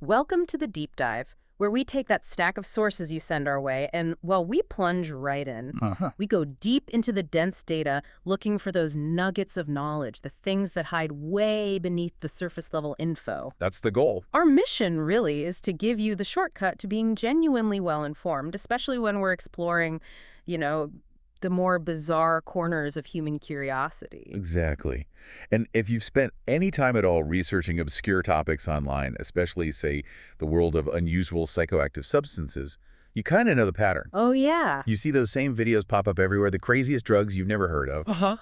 Welcome to the deep dive, where we take that stack of sources you send our way and, well, we plunge right in. Uh-huh. We go deep into the dense data, looking for those nuggets of knowledge, the things that hide way beneath the surface level info. That's the goal. Our mission, really, is to give you the shortcut to being genuinely well-informed, especially when we're exploring, the more bizarre corners of human curiosity. Exactly. And if you've spent any time at all researching obscure topics online, especially, say, the world of unusual psychoactive substances, you kind of know the pattern. Oh, yeah. You see those same videos pop up everywhere, the craziest drugs you've never heard of. Uh-huh.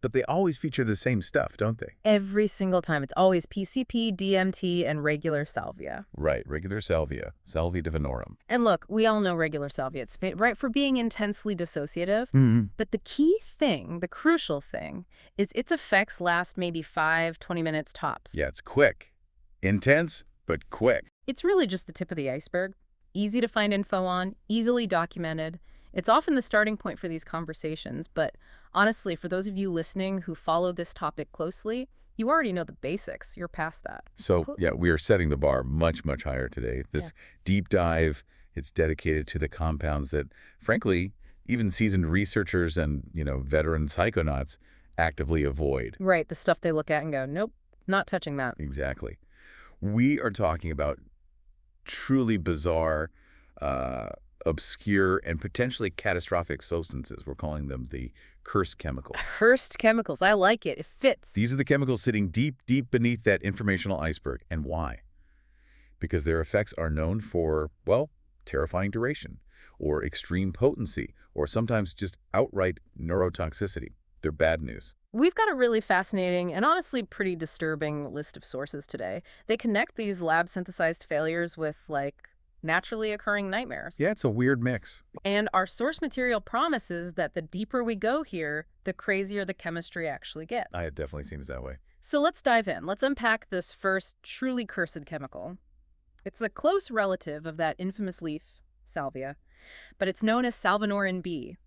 But they always feature the same stuff, don't they? Every single time. It's always PCP, DMT, and regular salvia. Right, regular salvia, salvia divinorum. And look, we all know regular salvia. It's right for being intensely dissociative. Mm-hmm. But the key thing, the crucial thing, is its effects last maybe 5-20 minutes tops. Yeah, it's quick. Intense, but quick. It's really just the tip of the iceberg. Easy to find info on, easily documented. It's often the starting point for these conversations, but honestly, for those of you listening who follow this topic closely, you already know the basics. You're past that. So, yeah, we are setting the bar much, much higher today. This deep dive, it's dedicated to the compounds that, frankly, even seasoned researchers and, veteran psychonauts actively avoid. Right, the stuff they look at and go, nope, not touching that. Exactly. We are talking about truly bizarre, obscure, and potentially catastrophic substances. We're calling them the cursed chemicals. Cursed chemicals. I like it. It fits. These are the chemicals sitting deep, deep beneath that informational iceberg. And why? Because their effects are known for, well, terrifying duration, or extreme potency, or sometimes just outright neurotoxicity. They're bad news. We've got a really fascinating and honestly pretty disturbing list of sources today. They connect these lab-synthesized failures with, naturally occurring nightmares. Yeah, it's a weird mix. And our source material promises that the deeper we go here, the crazier the chemistry actually gets. It definitely seems that way. So let's dive in. Let's unpack this first truly cursed chemical. It's a close relative of that infamous leaf, salvia, but it's known as salvinorin B.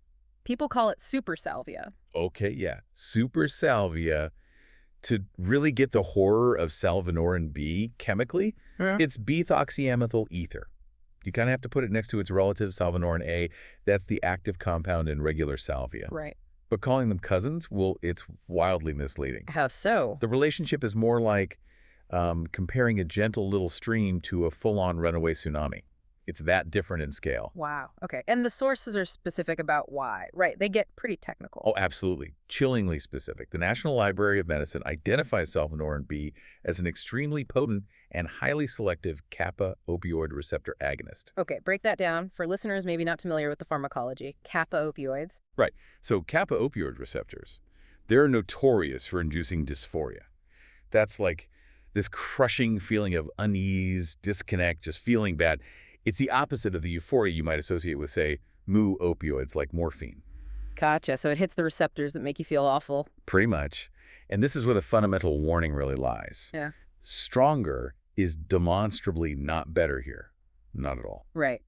People call it super salvia. Okay, yeah. Super salvia. To really get the horror of salvinorin B chemically, it's B-thoxyamyl ether. You kind of have to put it next to its relative, salvinorin A. That's the active compound in regular salvia. Right. But calling them cousins, well, it's wildly misleading. How so? The relationship is more like comparing a gentle little stream to a full-on runaway tsunami. It's that different in scale. Wow. Okay. And the sources are specific about why. Right. They get pretty technical. Oh, absolutely. Chillingly specific. The National Library of Medicine identifies salvinorin B as an extremely potent and highly selective kappa opioid receptor agonist. Okay. Break that down for listeners maybe not familiar with the pharmacology. Kappa opioids. Right. So kappa opioid receptors, they're notorious for inducing dysphoria. That's like this crushing feeling of unease, disconnect, just feeling bad. It's the opposite of the euphoria you might associate with, say, mu opioids like morphine. Gotcha. So it hits the receptors that make you feel awful. Pretty much. And this is where the fundamental warning really lies. Yeah. Stronger is demonstrably not better here. Not at all. Right.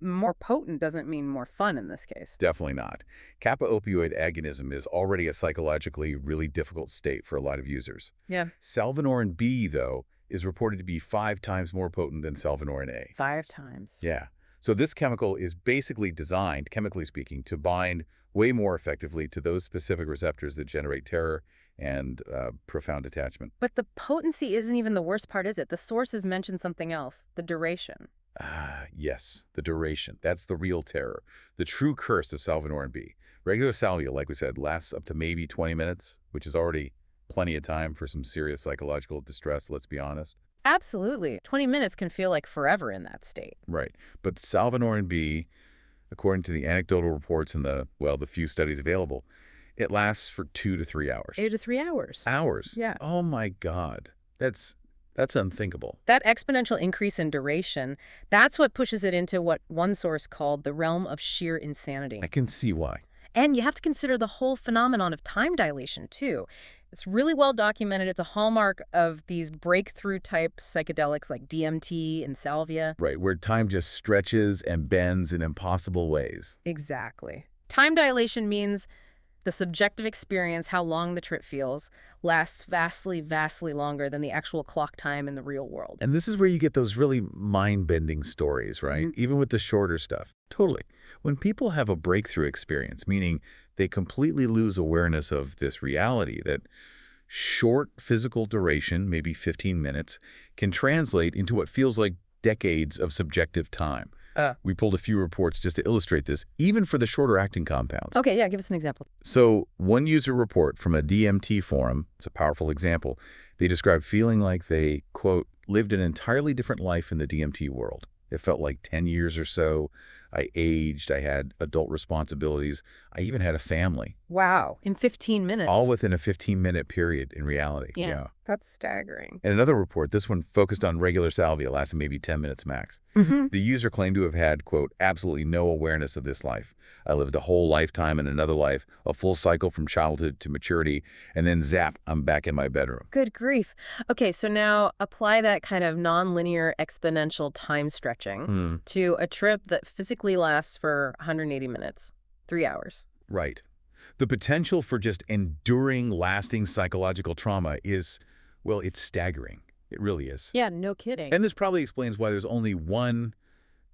More potent doesn't mean more fun in this case. Definitely not. Kappa opioid agonism is already a psychologically really difficult state for a lot of users. Yeah. Salvinorin B, though, is reported to be 5 times more potent than salvinorin A. 5 times. Yeah. So this chemical is basically designed, chemically speaking, to bind way more effectively to those specific receptors that generate terror and profound attachment. But the potency isn't even the worst part, is it? The sources mention something else, the duration. Yes, the duration. That's the real terror. The true curse of salvinorin B. Regular salvia, like we said, lasts up to maybe 20 minutes, which is already plenty of time for some serious psychological distress, let's be honest. Absolutely. 20 minutes can feel like forever in that state. Right. But salvinorin B, according to the anecdotal reports and the few studies available, it lasts for 2 to 3 hours. 2 to 3 hours. Hours? Yeah. Oh my God. That's unthinkable. That exponential increase in duration, that's what pushes it into what one source called the realm of sheer insanity. I can see why. And you have to consider the whole phenomenon of time dilation, too. It's really well documented. It's a hallmark of these breakthrough-type psychedelics like DMT and salvia. Right, where time just stretches and bends in impossible ways. Exactly. Time dilation means The subjective experience, how long the trip feels, lasts vastly, vastly longer than the actual clock time in the real world. And this is where you get those really mind-bending stories, right? Even with the shorter stuff. Totally. When people have a breakthrough experience, meaning they completely lose awareness of this reality, that short physical duration, maybe 15 minutes, can translate into what feels like decades of subjective time. We pulled a few reports just to illustrate this, even for the shorter acting compounds. Okay, yeah, give us an example. So one user report from a DMT forum, it's a powerful example, they described feeling like they, quote, lived an entirely different life in the DMT world. It felt like 10 years or so. I aged, I had adult responsibilities, I even had a family. Wow, in 15 minutes. All within a 15-minute period in reality. Yeah. That's staggering. In another report, this one focused on regular salvia, lasting maybe 10 minutes max. The user claimed to have had, quote, absolutely no awareness of this life. I lived a whole lifetime in another life, a full cycle from childhood to maturity, and then zap, I'm back in my bedroom. Good grief. Okay, so now apply that kind of nonlinear exponential time stretching to a trip that physically lasts for 180 minutes, 3 hours. Right. The potential for just enduring, lasting psychological trauma is, well, it's staggering. It really is. Yeah, no kidding. And this probably explains why there's only one,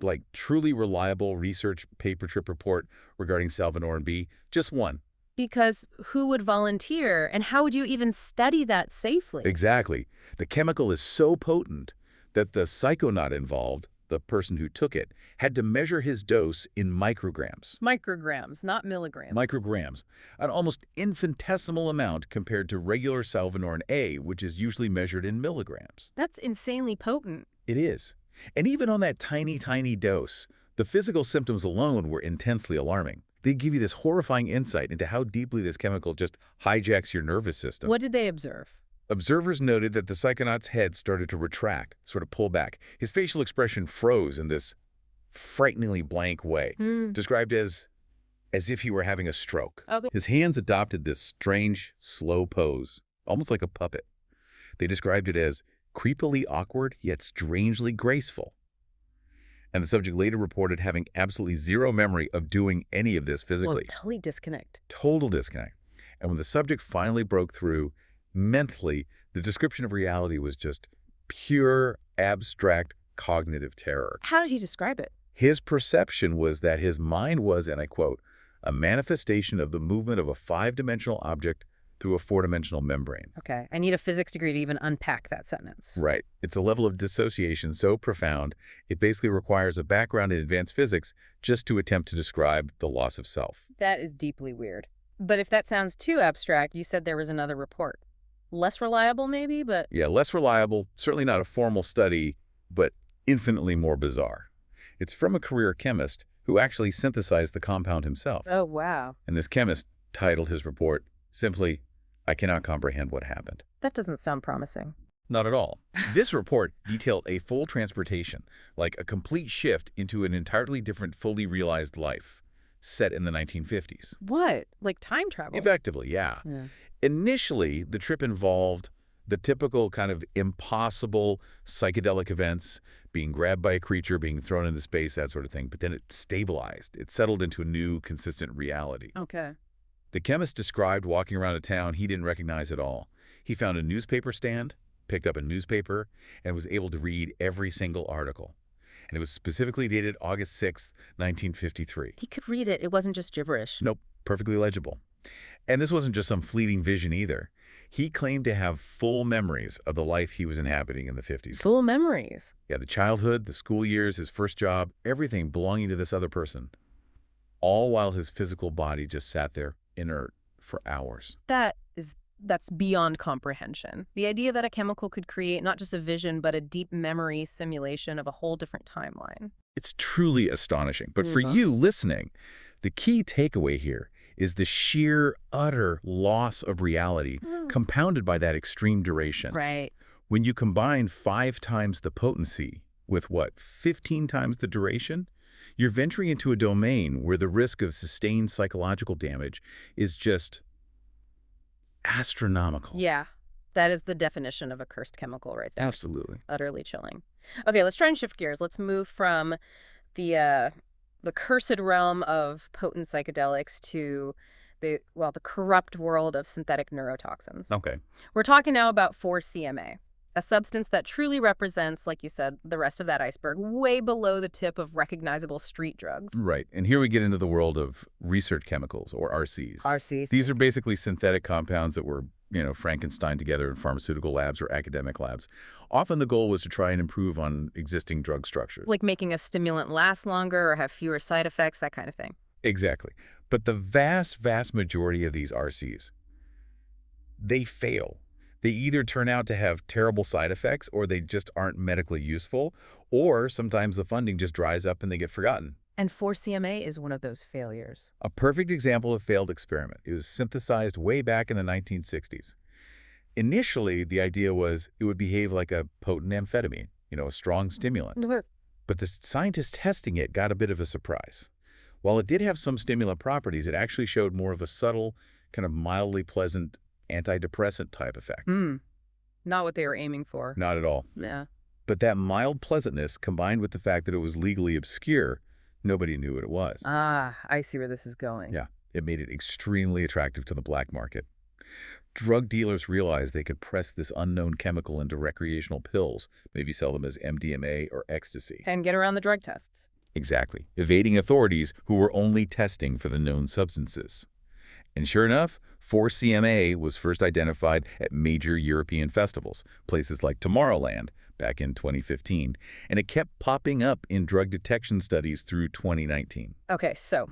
like, truly reliable research paper trip report regarding Salvinorin B. Just one. Because who would volunteer, and how would you even study that safely? Exactly. The chemical is so potent that the psychonaut involved, the person who took it, had to measure his dose in micrograms. Micrograms, not milligrams. Micrograms, an almost infinitesimal amount compared to regular Salvinorin A, which is usually measured in milligrams. That's insanely potent. It is. And even on that tiny, tiny dose, the physical symptoms alone were intensely alarming. They give you this horrifying insight into how deeply this chemical just hijacks your nervous system. What did they observe? Observers noted that the psychonaut's head started to retract, sort of pull back. His facial expression froze in this frighteningly blank way, described as if he were having a stroke. Okay. His hands adopted this strange, slow pose, almost like a puppet. They described it as creepily awkward, yet strangely graceful. And the subject later reported having absolutely zero memory of doing any of this physically. Well, totally disconnect. Total disconnect. And when the subject finally broke through, mentally, the description of reality was just pure, abstract, cognitive terror. How did he describe it? His perception was that his mind was, and I quote, a manifestation of the movement of a five-dimensional object through a four-dimensional membrane. Okay, I need a physics degree to even unpack that sentence. Right. It's a level of dissociation so profound, it basically requires a background in advanced physics just to attempt to describe the loss of self. That is deeply weird. But if that sounds too abstract, you said there was another report. Less reliable, maybe, but... Yeah, less reliable, certainly not a formal study, but infinitely more bizarre. It's from a career chemist who actually synthesized the compound himself. Oh, wow. And this chemist titled his report simply, I cannot comprehend what happened. That doesn't sound promising. Not at all. This report detailed a full transportation, like a complete shift into an entirely different, fully realized life, set in the 1950s. What? Like time travel? Effectively, yeah. Initially, the trip involved the typical kind of impossible psychedelic events, being grabbed by a creature, being thrown into space, that sort of thing. But then it stabilized. It settled into a new, consistent reality. Okay. The chemist described walking around a town he didn't recognize at all. He found a newspaper stand, picked up a newspaper, and was able to read every single article. And it was specifically dated August 6, 1953. He could read it. It wasn't just gibberish. Nope, perfectly legible. And this wasn't just some fleeting vision either. He claimed to have full memories of the life he was inhabiting in the 50s. Full memories? Yeah, the childhood, the school years, his first job, everything belonging to this other person. All while his physical body just sat there, inert, for hours. That's beyond comprehension. The idea that a chemical could create not just a vision, but a deep memory simulation of a whole different timeline. It's truly astonishing. But for you listening, the key takeaway here is the sheer, utter loss of reality compounded by that extreme duration. Right. When you combine 5 times the potency with, 15 times the duration, you're venturing into a domain where the risk of sustained psychological damage is just astronomical. Yeah. That is the definition of a cursed chemical right there. Absolutely. Utterly chilling. Okay, let's try and shift gears. Let's move from the cursed realm of potent psychedelics to the corrupt world of synthetic neurotoxins. Okay. We're talking now about 4-CMA, a substance that truly represents, like you said, the rest of that iceberg, way below the tip of recognizable street drugs. Right. And here we get into the world of research chemicals, or RCs. RCs. These are basically synthetic compounds that were, Frankenstein together in pharmaceutical labs or academic labs. Often the goal was to try and improve on existing drug structures. Like making a stimulant last longer or have fewer side effects, that kind of thing. Exactly. But the vast, vast majority of these RCs, they fail. They either turn out to have terrible side effects, or they just aren't medically useful, or sometimes the funding just dries up and they get forgotten. And 4-CMA is one of those failures. A perfect example of failed experiment. It was synthesized way back in the 1960s. Initially, the idea was it would behave like a potent amphetamine, a strong stimulant. But the scientists testing it got a bit of a surprise. While it did have some stimulant properties, it actually showed more of a subtle, kind of mildly pleasant antidepressant type effect. Not what they were aiming for. Not at all. Yeah. But that mild pleasantness, combined with the fact that it was legally obscure, nobody knew what it was. Ah, I see where this is going. Yeah, it made it extremely attractive to the black market. Drug dealers realized they could press this unknown chemical into recreational pills, maybe sell them as MDMA or ecstasy. And get around the drug tests. Exactly, evading authorities who were only testing for the known substances. And sure enough, 4-CMA was first identified at major European festivals, places like Tomorrowland, back in 2015, and it kept popping up in drug detection studies through 2019. Okay, so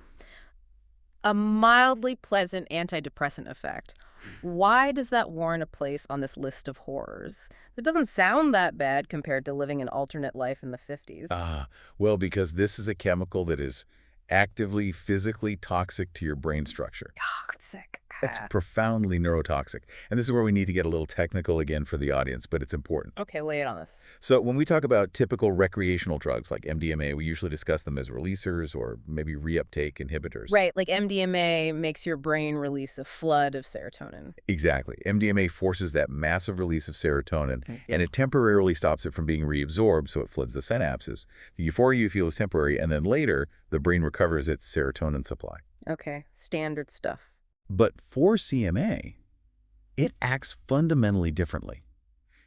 a mildly pleasant antidepressant effect. Why does that warrant a place on this list of horrors? It doesn't sound that bad compared to living an alternate life in the 50s. Well, because this is a chemical that is actively, physically toxic to your brain structure. Oh, it's sick. It's profoundly neurotoxic. And this is where we need to get a little technical again for the audience, but it's important. Okay, lay it on us. So when we talk about typical recreational drugs like MDMA, we usually discuss them as releasers or maybe reuptake inhibitors. Right, like MDMA makes your brain release a flood of serotonin. Exactly. MDMA forces that massive release of serotonin, and it temporarily stops it from being reabsorbed, so it floods the synapses. The euphoria you feel is temporary, and then later, the brain recovers its serotonin supply. Okay, standard stuff. But 4-CMA, it acts fundamentally differently.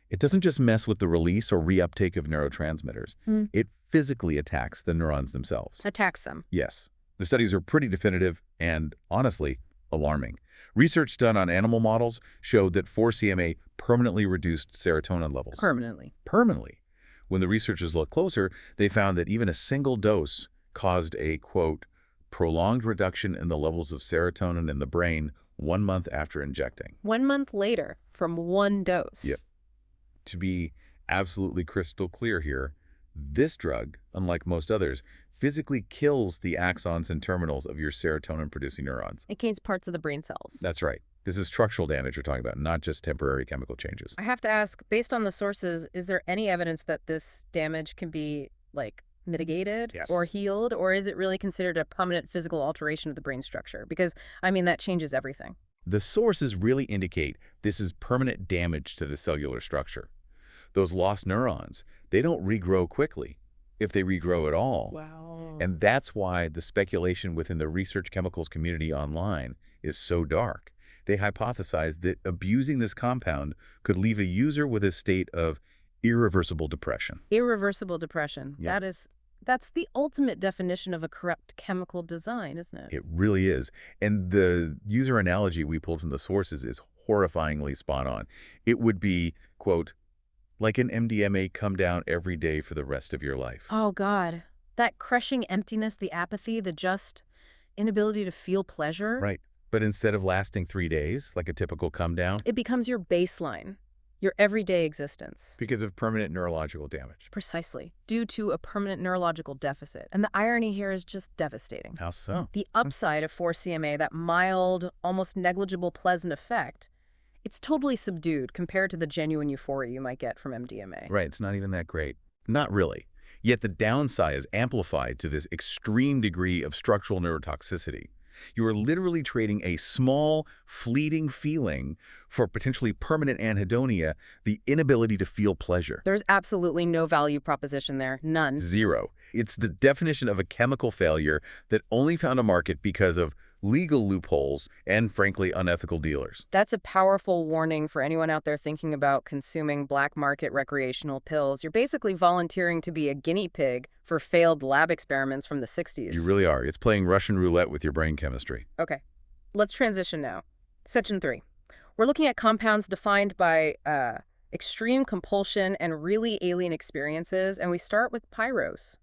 It doesn't just mess with the release or reuptake of neurotransmitters. It physically attacks the neurons themselves. Attacks them. Yes. The studies are pretty definitive and, honestly, alarming. Research done on animal models showed that 4-CMA permanently reduced serotonin levels. Permanently. Permanently. When the researchers looked closer, they found that even a single dose caused a, quote, prolonged reduction in the levels of serotonin in the brain 1 month after injecting. 1 month later, from one dose. Yep. To be absolutely crystal clear here, this drug, unlike most others, physically kills the axons and terminals of your serotonin-producing neurons. It gains parts of the brain cells. That's right. This is structural damage we're talking about, not just temporary chemical changes. I have to ask, based on the sources, is there any evidence that this damage can be, mitigated or healed, or is it really considered a permanent physical alteration of the brain structure? Because, that changes everything. The sources really indicate this is permanent damage to the cellular structure. Those lost neurons, they don't regrow quickly, if they regrow at all. Wow. And that's why the speculation within the research chemicals community online is so dark. They hypothesized that abusing this compound could leave a user with a state of irreversible depression. Irreversible depression. Yeah. That's the ultimate definition of a corrupt chemical design, isn't it? It really is. And the user analogy we pulled from the sources is horrifyingly spot on. It would be, quote, like an MDMA come down every day for the rest of your life. Oh, God. That crushing emptiness, the apathy, the just inability to feel pleasure. Right. But instead of lasting 3 days, like a typical come down, it becomes your baseline. Your everyday existence. Because of permanent neurological damage. Precisely. Due to a permanent neurological deficit. And the irony here is just devastating. How so? The upside of 4-CMA, that mild, almost negligible pleasant effect, it's totally subdued compared to the genuine euphoria you might get from MDMA. Right, it's not even that great. Not really. Yet the downside is amplified to this extreme degree of structural neurotoxicity. You are literally trading a small, fleeting feeling for potentially permanent anhedonia, the inability to feel pleasure. There's absolutely no value proposition there. None. Zero. It's the definition of a chemical failure that only found a market because of legal loopholes, and frankly, unethical dealers. That's a powerful warning for anyone out there thinking about consuming black market recreational pills. You're basically volunteering to be a guinea pig for failed lab experiments from the You 60s. really are. It's playing Russian roulette with your brain chemistry. Okay, let's transition now. Section 3. We're looking at compounds defined by extreme compulsion and really alien experiences, and we start with pyros,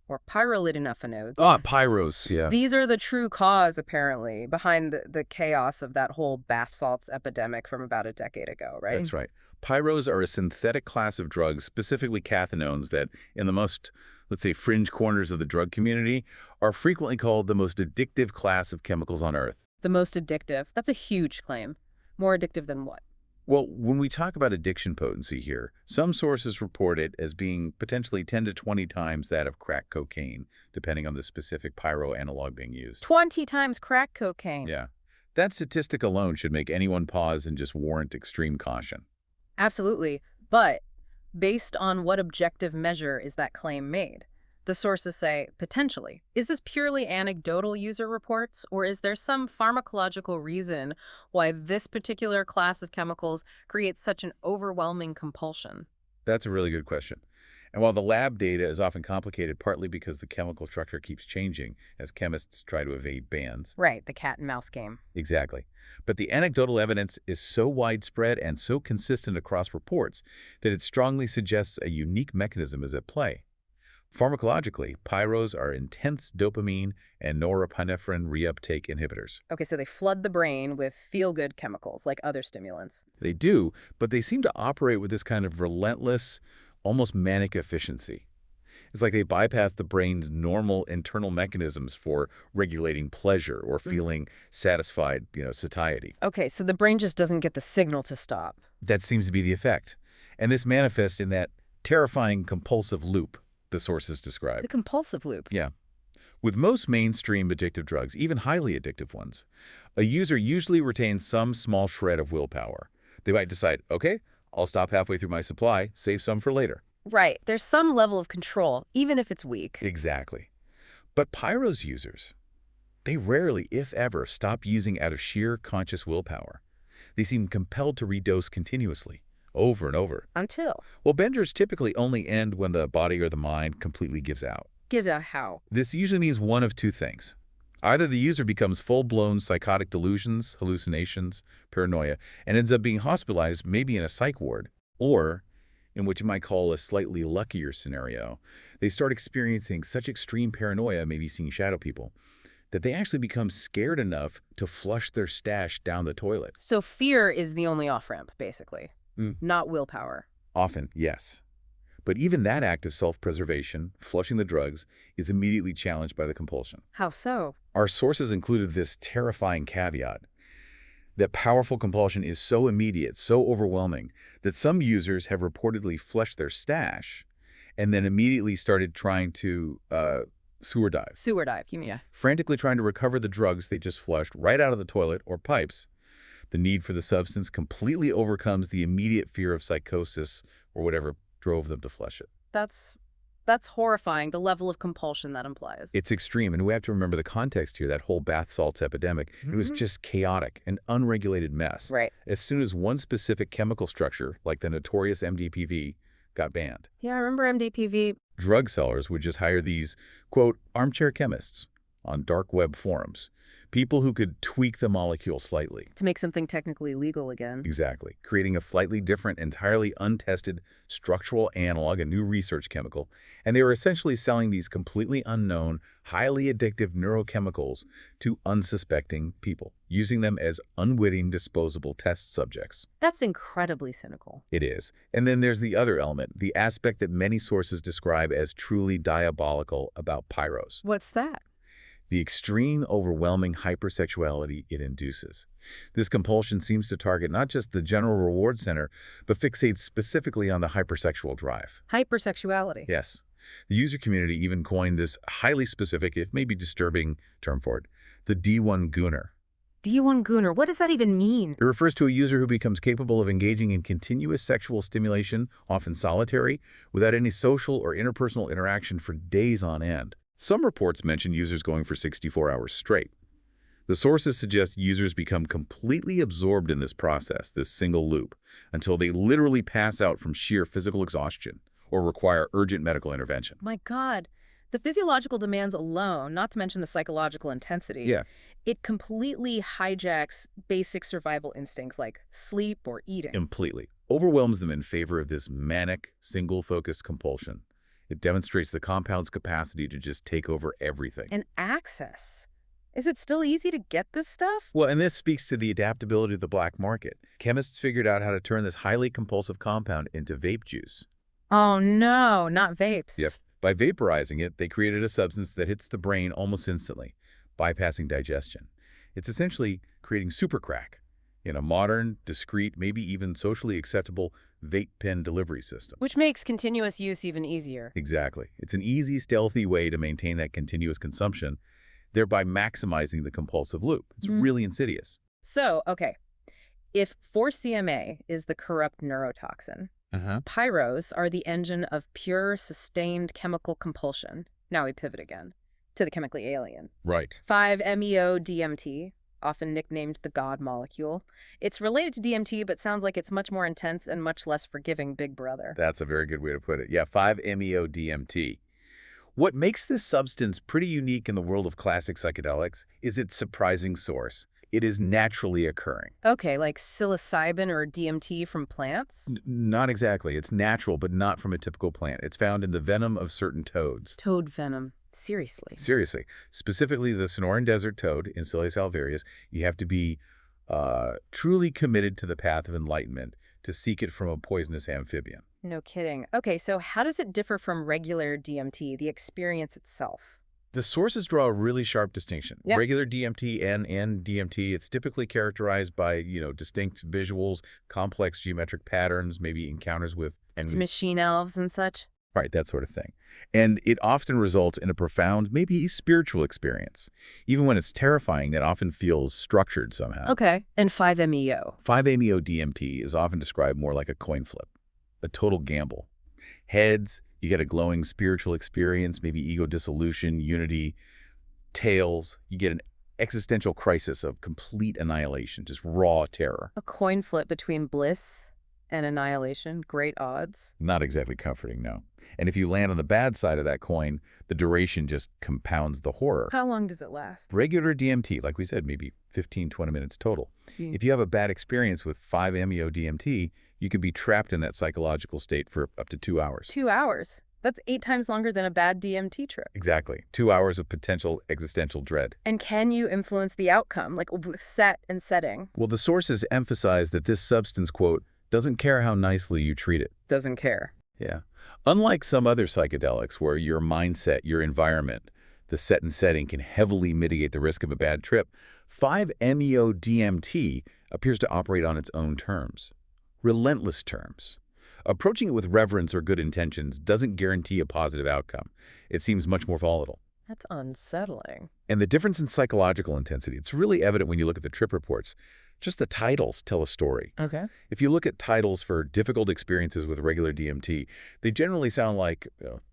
or pyrrolidinophennodes. Ah, pyros, yeah. These are the true cause, apparently, behind the chaos of that whole bath salts epidemic from about a decade ago, right? That's right. Pyros are a synthetic class of drugs, specifically cathinones, that in the most, let's say, fringe corners of the drug community are frequently called the most addictive class of chemicals on Earth. The most addictive. That's a huge claim. More addictive than what? Well, when we talk about addiction potency here, some sources report it as being potentially 10 to 20 times that of crack cocaine, depending on the specific pyro analog being used. 20 times crack cocaine. Yeah. That statistic alone should make anyone pause and just warrant extreme caution. Absolutely. But based on what objective measure is that claim made? The sources say, potentially. Is this purely anecdotal user reports, or is there some pharmacological reason why this particular class of chemicals creates such an overwhelming compulsion? That's a really good question. And while the lab data is often complicated partly because the chemical structure keeps changing as chemists try to evade bans. Right, the cat and mouse game. Exactly. But the anecdotal evidence is so widespread and so consistent across reports that it strongly suggests a unique mechanism is at play. Pharmacologically, pyros are intense dopamine and norepinephrine reuptake inhibitors. Okay, so they flood the brain with feel-good chemicals like other stimulants. They do, but they seem to operate with this kind of relentless, almost manic efficiency. It's like they bypass the brain's normal internal mechanisms for regulating pleasure or feeling satisfied, satiety. Okay, so the brain just doesn't get the signal to stop. That seems to be the effect. And this manifests in that terrifying compulsive loop the sources describe. The compulsive loop. Yeah. With most mainstream addictive drugs, even highly addictive ones, a user usually retains some small shred of willpower. They might decide, okay, I'll stop halfway through my supply, save some for later. Right, there's some level of control, even if it's weak. Exactly. But pyros users, they rarely, if ever, stop using out of sheer conscious willpower. They seem compelled to redose continuously, over and over. Until. Well, bingers typically only end when the body or the mind completely gives out. Gives out how? This usually means one of two things. Either the user becomes full-blown psychotic delusions, hallucinations, paranoia, and ends up being hospitalized, maybe in a psych ward, or, in what you might call a slightly luckier scenario, they start experiencing such extreme paranoia, maybe seeing shadow people, that they actually become scared enough to flush their stash down the toilet. So fear is the only off-ramp, basically. Not willpower. Often, yes. But even that act of self-preservation, flushing the drugs, is immediately challenged by the compulsion. How so? Our sources included this terrifying caveat that powerful compulsion is so immediate, so overwhelming, that some users have reportedly flushed their stash and then immediately started trying to sewer dive. Sewer dive, you mean? Yeah. Frantically trying to recover the drugs they just flushed right out of the toilet or pipes. The need for the substance completely overcomes the immediate fear of psychosis or whatever drove them to flush it. That's horrifying, the level of compulsion that implies. It's extreme, and we have to remember the context here, that whole bath salts epidemic. It was just chaotic, an unregulated mess. Right. As soon as one specific chemical structure, like the notorious MDPV, got banned, Yeah, I remember MDPV. drug sellers would just hire these, quote, armchair chemists on dark web forums. People who could tweak the molecule slightly. To make something technically legal again. Exactly. Creating a slightly different, entirely untested structural analog, a new research chemical. And they were essentially selling these completely unknown, highly addictive neurochemicals to unsuspecting people, using them as unwitting, disposable test subjects. That's incredibly cynical. It is. And then there's the other element, the aspect that many sources describe as truly diabolical about pyros. What's that? The extreme, overwhelming hypersexuality it induces. This compulsion seems to target not just the general reward center, but fixates specifically on the hypersexual drive. Hypersexuality. Yes. The user community even coined this highly specific, if maybe disturbing, term for it, the D1 gooner. D1 gooner, what does that even mean? It refers to a user who becomes capable of engaging in continuous sexual stimulation, often solitary, without any social or interpersonal interaction for days on end. Some reports mention users going for 64 hours straight. The sources suggest users become completely absorbed in this process, this single loop, until they literally pass out from sheer physical exhaustion or require urgent medical intervention. My God, the physiological demands alone, not to mention the psychological intensity, Yeah, it completely hijacks basic survival instincts like sleep or eating. completely. Overwhelms them in favor of this manic, single-focused compulsion. It demonstrates the compound's capacity to just take over everything. And access. Is it still easy to get this stuff? Well, and this speaks to the adaptability of the black market. Chemists figured out how to turn this highly compulsive compound into vape juice. Oh no, not vapes. Yep. By vaporizing it, they created a substance that hits the brain almost instantly, bypassing digestion. It's essentially creating super crack in a modern, discreet, maybe even socially acceptable vape pen delivery system. Which makes continuous use even easier. Exactly. It's an easy, stealthy way to maintain that continuous consumption, thereby maximizing the compulsive loop. It's really insidious. So, okay, if 4-CMA is the corrupt neurotoxin, pyros are the engine of pure, sustained chemical compulsion. Now we pivot again to the chemically alien. Right. 5-MeO-DMT, often nicknamed the God molecule. It's related to DMT, but sounds like it's much more intense and much less forgiving big brother. That's a very good way to put it. Yeah, 5-MeO-DMT. What makes this substance pretty unique in the world of classic psychedelics is its surprising source. It is naturally occurring. Okay, like psilocybin or DMT from plants? Not exactly. It's natural, but not from a typical plant. It's found in the venom of certain toads. Toad venom. Seriously. Seriously. Specifically, the Sonoran desert toad, Encelius alvarius, you have to be truly committed to the path of enlightenment to seek it from a poisonous amphibian. No kidding. Okay, so how does it differ from regular DMT, the experience itself? The sources draw a really sharp distinction. Yep. Regular DMT and NDMT, it's typically characterized by, distinct visuals, complex geometric patterns, maybe encounters with Machine elves and such? right, that sort of thing. And it often results in a profound, maybe spiritual experience. Even when it's terrifying, that often feels structured somehow. Okay, and 5-MeO. 5-MeO-DMT is often described more like a coin flip, a total gamble. Heads, you get a glowing spiritual experience, maybe ego dissolution, unity. Tails, you get an existential crisis of complete annihilation, just raw terror. A coin flip between bliss and annihilation. Great odds. Not exactly comforting, no. And if you land on the bad side of that coin, the duration just compounds the horror. How long does it last? Regular DMT, like we said, maybe 15, 20 minutes total. If you have a bad experience with 5-MeO-DMT, you could be trapped in that psychological state for up to 2 hours. 2 hours. That's 8 times longer than a bad DMT trip. Exactly. 2 hours of potential existential dread. And can you influence the outcome, like set and setting? Well, the sources emphasize that this substance, quote, doesn't care how nicely you treat it. Doesn't care. Yeah. Unlike some other psychedelics where your mindset, your environment, the set and setting can heavily mitigate the risk of a bad trip, 5-MeO-DMT appears to operate on its own terms. Relentless terms. Approaching it with reverence or good intentions doesn't guarantee a positive outcome. It seems much more volatile. That's unsettling. And the difference in psychological intensity, it's really evident when you look at the trip reports. Just the titles tell a story. Okay. If you look at titles for difficult experiences with regular DMT, they generally sound like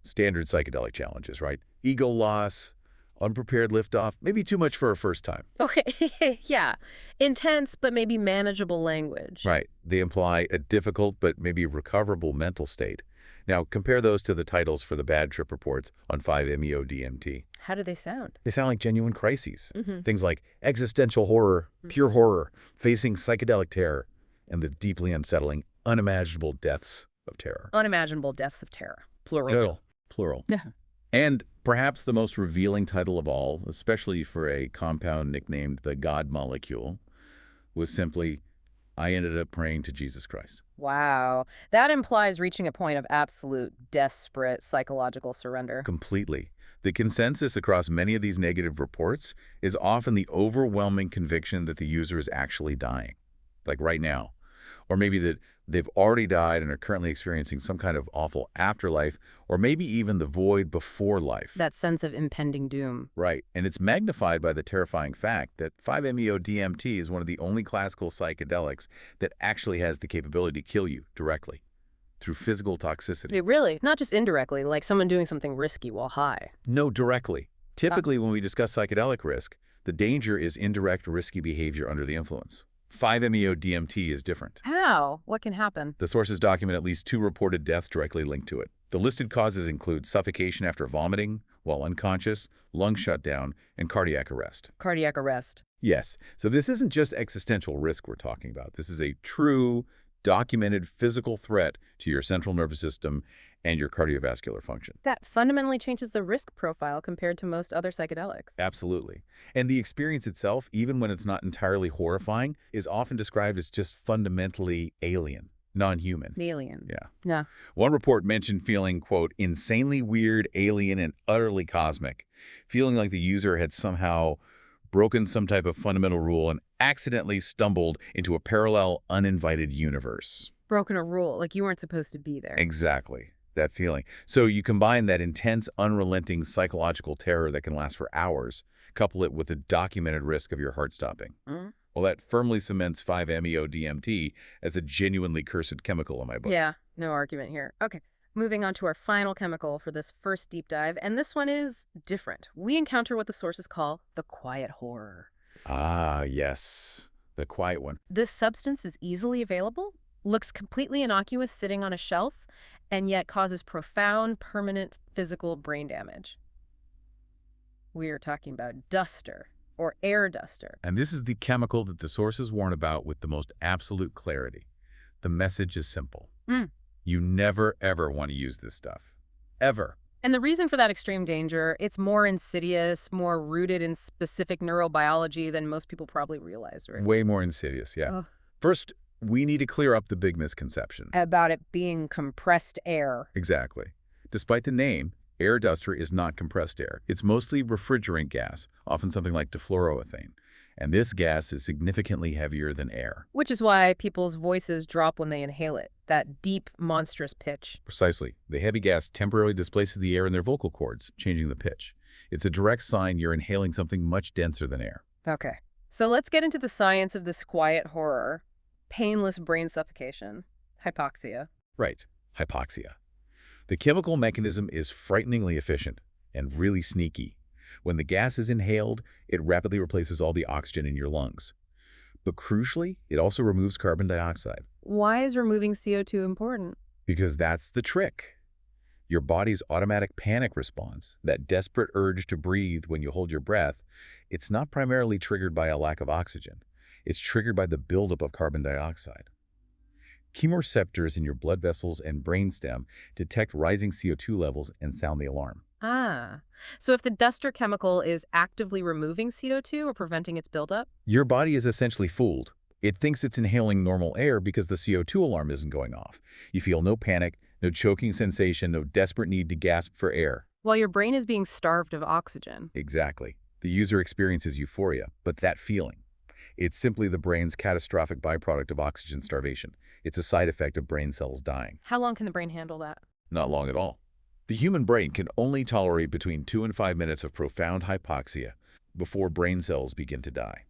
standard psychedelic challenges, right? Ego loss, unprepared liftoff, maybe too much for a first time. Okay, yeah. Intense, but maybe manageable language. Right. They imply a difficult but maybe recoverable mental state. Now, compare those to the titles for the bad trip reports on 5-MeO-DMT. How do they sound? They sound like genuine crises. Things like existential horror, pure horror, facing psychedelic terror, and the deeply unsettling, unimaginable deaths of terror. Unimaginable deaths of terror. Plural. Plural. Yeah. And perhaps the most revealing title of all, especially for a compound nicknamed the God molecule, was simply, I ended up praying to Jesus Christ. Wow. That implies reaching a point of absolute, desperate psychological surrender. Completely. The consensus across many of these negative reports is often the overwhelming conviction that the user is actually dying, like right now. Or maybe that they've already died and are currently experiencing some kind of awful afterlife, or maybe even the void before life. That sense of impending doom. Right. And it's magnified by the terrifying fact that 5-MeO-DMT is one of the only classical psychedelics that actually has the capability to kill you directly through physical toxicity. Really? Not just indirectly, like someone doing something risky while high. No, directly. Typically, when we discuss psychedelic risk, The danger is indirect risky behavior under the influence. 5-MeO-DMT is different. How? What can happen? The sources document at least 2 reported deaths directly linked to it. The listed causes include suffocation after vomiting, while unconscious, lung shutdown, and cardiac arrest. Cardiac arrest. Yes, so this isn't just existential risk we're talking about. This is a true, documented physical threat to your central nervous system and your cardiovascular function. That fundamentally changes the risk profile compared to most other psychedelics. Absolutely. And the experience itself, even when it's not entirely horrifying, is often described as just fundamentally alien, non-human. Alien. Yeah. Yeah. One report mentioned feeling, quote, insanely weird, alien, and utterly cosmic, feeling like the user had somehow broken some type of fundamental rule and accidentally stumbled into a parallel, uninvited universe. Broken a rule, like you weren't supposed to be there. Exactly. That feeling. So you combine that intense, unrelenting psychological terror that can last for hours, couple it with the documented risk of your heart stopping. Mm. Well, that firmly cements 5-MeO-DMT as a genuinely cursed chemical in my book. Yeah, no argument here. Okay, moving on to our final chemical for this first deep dive, and this one is different. We encounter what the sources call the quiet horror. Ah, yes. The quiet one. This substance is easily available, looks completely innocuous sitting on a shelf, and yet causes profound, permanent physical brain damage. We are talking about duster, or air duster. And this is the chemical that the sources warn about with the most absolute clarity. The message is simple. You never, ever want to use this stuff. Ever. And the reason for that extreme danger, it's more insidious, more rooted in specific neurobiology than most people probably realize, right? Way more insidious, yeah. Ugh. First, we need to clear up the big misconception. About it being compressed air. Exactly. Despite the name, air duster is not compressed air. It's mostly refrigerant gas, often something like difluoroethane. And this gas is significantly heavier than air. Which is why people's voices drop when they inhale it. That deep, monstrous pitch. Precisely. The heavy gas temporarily displaces the air in their vocal cords, changing the pitch. It's a direct sign you're inhaling something much denser than air. Okay. So let's get into the science of this quiet horror. Painless brain suffocation. Hypoxia. Right. Hypoxia. The chemical mechanism is frighteningly efficient and really sneaky. When the gas is inhaled, it rapidly replaces all the oxygen in your lungs. But crucially, it also removes carbon dioxide. Why is removing CO2 important? Because that's the trick. Your body's automatic panic response, that desperate urge to breathe when you hold your breath, it's not primarily triggered by a lack of oxygen. It's triggered by the buildup of carbon dioxide. Chemoreceptors in your blood vessels and brainstem detect rising CO2 levels and sound the alarm. Ah. So if the duster chemical is actively removing CO2 or preventing its buildup? Your body is essentially fooled. It thinks it's inhaling normal air because the CO2 alarm isn't going off. You feel no panic, no choking sensation, no desperate need to gasp for air. While your brain is being starved of oxygen. Exactly. The user experiences euphoria, but that feeling, it's simply the brain's catastrophic byproduct of oxygen starvation. It's a side effect of brain cells dying. How long can the brain handle that? Not long at all. The human brain can only tolerate between 2 and 5 minutes of profound hypoxia before brain cells begin to die.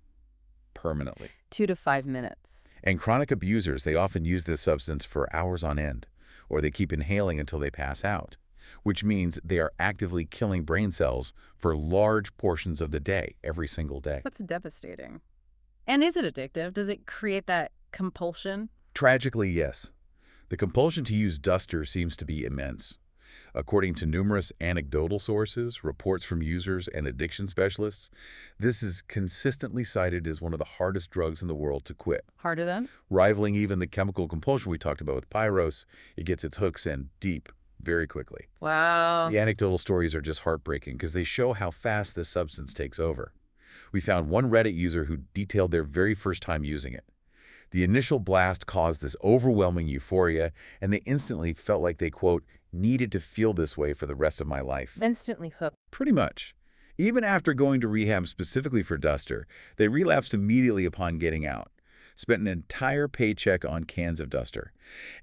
Permanently. 2 to 5 minutes. And chronic abusers, they often use this substance for hours on end, or they keep inhaling until they pass out, which means they are actively killing brain cells for large portions of the day, every single day. That's devastating. And is it addictive? Does it create that compulsion? Tragically, yes. The compulsion to use duster seems to be immense. According to numerous anecdotal sources, reports from users, and addiction specialists, this is consistently cited as one of the hardest drugs in the world to quit. Harder than? Rivaling even the chemical compulsion we talked about with pyros, it gets its hooks in deep very quickly. Wow. The anecdotal stories are just heartbreaking because they show how fast this substance takes over. We found one Reddit user who detailed their very first time using it. The initial blast caused this overwhelming euphoria, and they instantly felt like they, quote, needed to feel this way for the rest of my life. Instantly hooked. Pretty much. Even after going to rehab specifically for duster, they relapsed immediately upon getting out, spent an entire paycheck on cans of duster,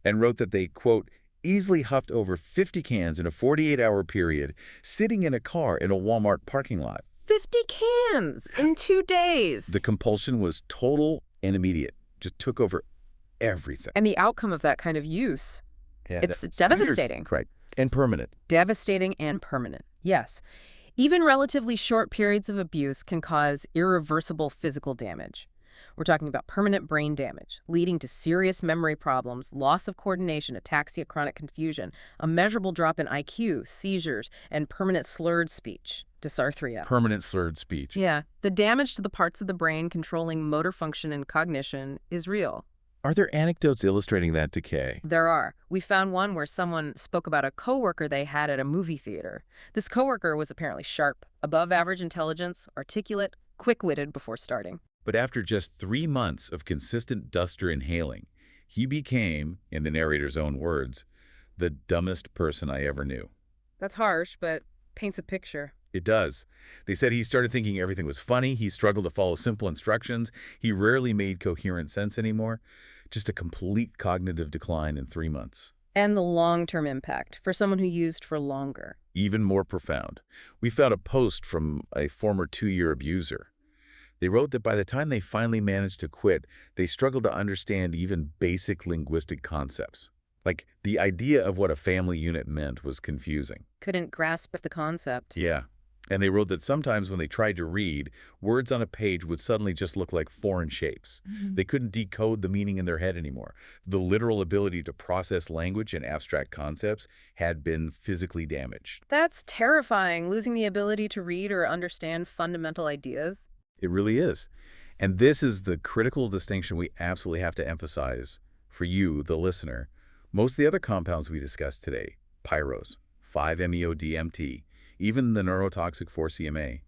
and wrote that they, quote, easily huffed over 50 cans in a 48-hour period, sitting in a car in a Walmart parking lot. 50 cans in 2 days. The compulsion was total and immediate. Just took over everything. And the outcome of that kind of use, Yeah, it's devastating. Right. And permanent. Devastating and permanent. Yes. Even relatively short periods of abuse can cause irreversible physical damage. We're talking about permanent brain damage, leading to serious memory problems, loss of coordination, ataxia, chronic confusion, a measurable drop in IQ, seizures, and permanent slurred speech, dysarthria. Permanent slurred speech. Yeah, the damage to the parts of the brain controlling motor function and cognition is real. Are there anecdotes illustrating that decay? There are. We found one where someone spoke about a coworker they had at a movie theater. This coworker was apparently sharp, above average intelligence, articulate, quick-witted before starting. But after just 3 months of consistent duster inhaling, he became, in the narrator's own words, the dumbest person I ever knew. That's harsh, but paints a picture. It does. They said he started thinking everything was funny. He struggled to follow simple instructions. He rarely made coherent sense anymore. Just a complete cognitive decline in 3 months. And the long-term impact for someone who used for longer. Even more profound. We found a post from a former 2-year abuser. They wrote that by the time they finally managed to quit, they struggled to understand even basic linguistic concepts. Like, the idea of what a family unit meant was confusing. Couldn't grasp the concept. Yeah. And they wrote that sometimes when they tried to read, words on a page would suddenly just look like foreign shapes. They couldn't decode the meaning in their head anymore. The literal ability to process language and abstract concepts had been physically damaged. That's terrifying, losing the ability to read or understand fundamental ideas. It really is. And this is the critical distinction we absolutely have to emphasize for you, the listener. Most of the other compounds we discussed today, pyros, 5-MeO-DMT, even the neurotoxic 4-CMA,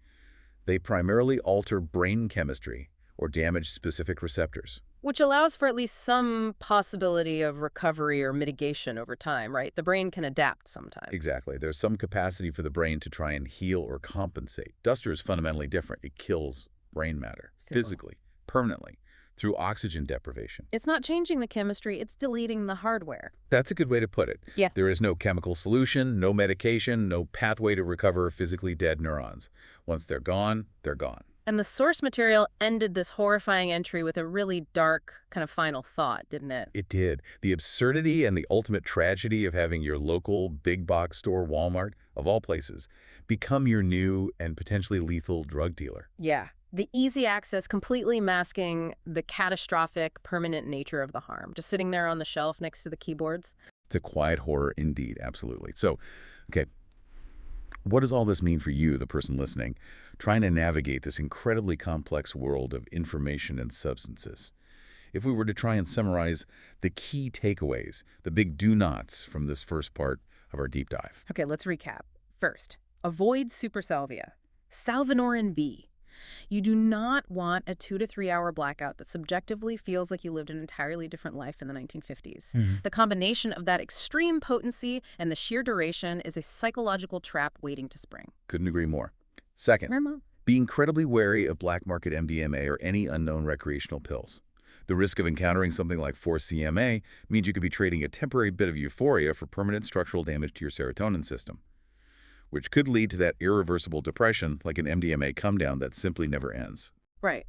they primarily alter brain chemistry or damage specific receptors. Which allows for at least some possibility of recovery or mitigation over time, right? The brain can adapt sometimes. Exactly. There's some capacity for the brain to try and heal or compensate. Duster is fundamentally different. It kills brain matter physically, permanently, through oxygen deprivation. It's not changing the chemistry, it's deleting the hardware. That's a good way to put it. Yeah. There is no chemical solution, no medication, no pathway to recover physically dead neurons. Once they're gone, they're gone. And the source material ended this horrifying entry with a really dark kind of final thought, didn't it? It did. The absurdity and the ultimate tragedy of having your local big box store, Walmart, of all places, become your new and potentially lethal drug dealer. Yeah. The easy access completely masking the catastrophic, permanent nature of the harm. Just sitting there on the shelf next to the keyboards. It's a quiet horror indeed, absolutely. So, okay, what does all this mean for you, the person listening, trying to navigate this incredibly complex world of information and substances? If we were to try and summarize the key takeaways, the big do-nots from this first part of our deep dive. Okay, let's recap. First, avoid supersalvia. Salvinorin B. You do not want a 2 to 3 hour blackout that subjectively feels like you lived an entirely different life in the 1950s. The combination of that extreme potency and the sheer duration is a psychological trap waiting to spring. Couldn't agree more. Second, Grandma? be incredibly wary of black market MDMA or any unknown recreational pills. The risk of encountering something like 4-CMA means you could be trading a temporary bit of euphoria for permanent structural damage to your serotonin system, which could lead to that irreversible depression like an MDMA come-down that simply never ends. Right.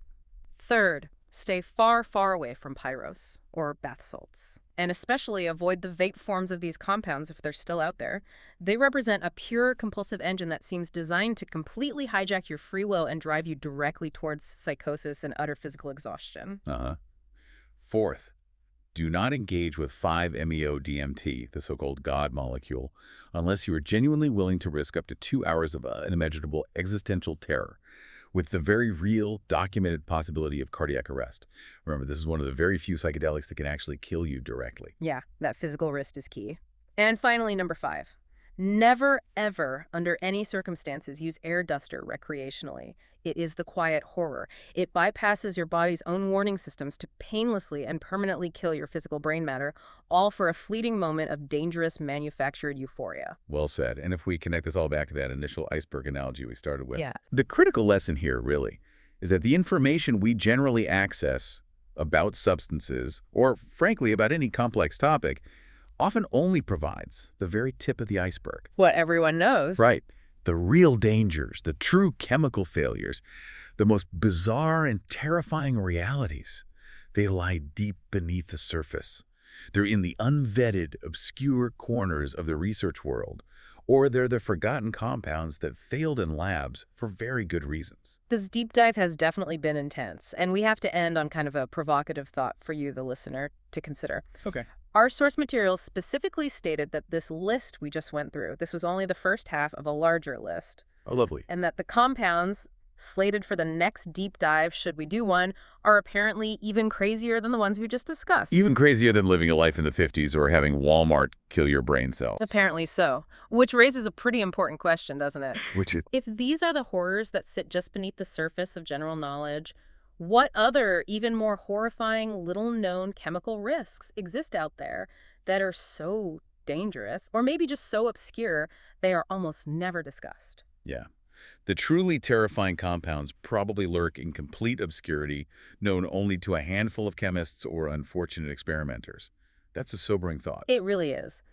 Third, stay far, far away from pyros or bath salts. And especially avoid the vape forms of these compounds if they're still out there. They represent a pure compulsive engine that seems designed to completely hijack your free will and drive you directly towards psychosis and utter physical exhaustion. Fourth, do not engage with 5-MeO-DMT, the so-called God molecule, unless you are genuinely willing to risk up to 2 hours of unimaginable existential terror, with the very real, documented possibility of cardiac arrest. Remember, this is one of the very few psychedelics that can actually kill you directly. Yeah, that physical risk is key. And finally, number 5. Never, ever, under any circumstances, use air duster recreationally. It is the quiet horror. It bypasses your body's own warning systems to painlessly and permanently kill your physical brain matter, all for a fleeting moment of dangerous manufactured euphoria. Well said. And if we connect this all back to that initial iceberg analogy we started with, Yeah. the critical lesson here, really, is that the information we generally access about substances, or frankly about any complex topic, often only provides the very tip of the iceberg. What everyone knows. Right. The real dangers, the true chemical failures, the most bizarre and terrifying realities, they lie deep beneath the surface. They're in the unvetted, obscure corners of the research world, or they're the forgotten compounds that failed in labs for very good reasons. This deep dive has definitely been intense, and we have to end on kind of a provocative thought for you, the listener, to consider. Okay. Our source materials specifically stated that this list we just went through, this was only the first half of a larger list, Oh, lovely. and that the compounds slated for the next deep dive, should we do one, are apparently even crazier than the ones we just discussed. Even crazier than living a life in the 50s or having Walmart kill your brain cells. Apparently so. Which raises a pretty important question, doesn't it? Which is, If these are the horrors that sit just beneath the surface of general knowledge, what other, even more horrifying, little-known chemical risks exist out there that are so dangerous, or maybe just so obscure, they are almost never discussed? yeah. The truly terrifying compounds probably lurk in complete obscurity, known only to a handful of chemists or unfortunate experimenters. That's a sobering thought. It really is.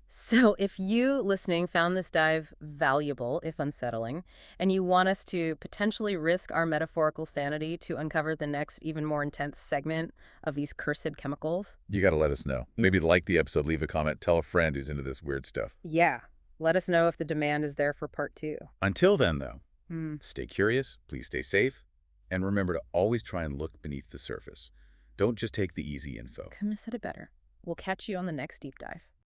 So if you, listening, found this dive valuable, if unsettling, and you want us to potentially risk our metaphorical sanity to uncover the next, even more intense segment of these cursed chemicals, You got to let us know. Maybe like the episode, leave a comment, tell a friend who's into this weird stuff. yeah, let us know if the demand is there for part 2. Until then, though, Hmm. stay curious, please stay safe, and remember to always try and look beneath the surface. Don't just take the easy info. Couldn't have said it better. We'll catch you on the next deep dive.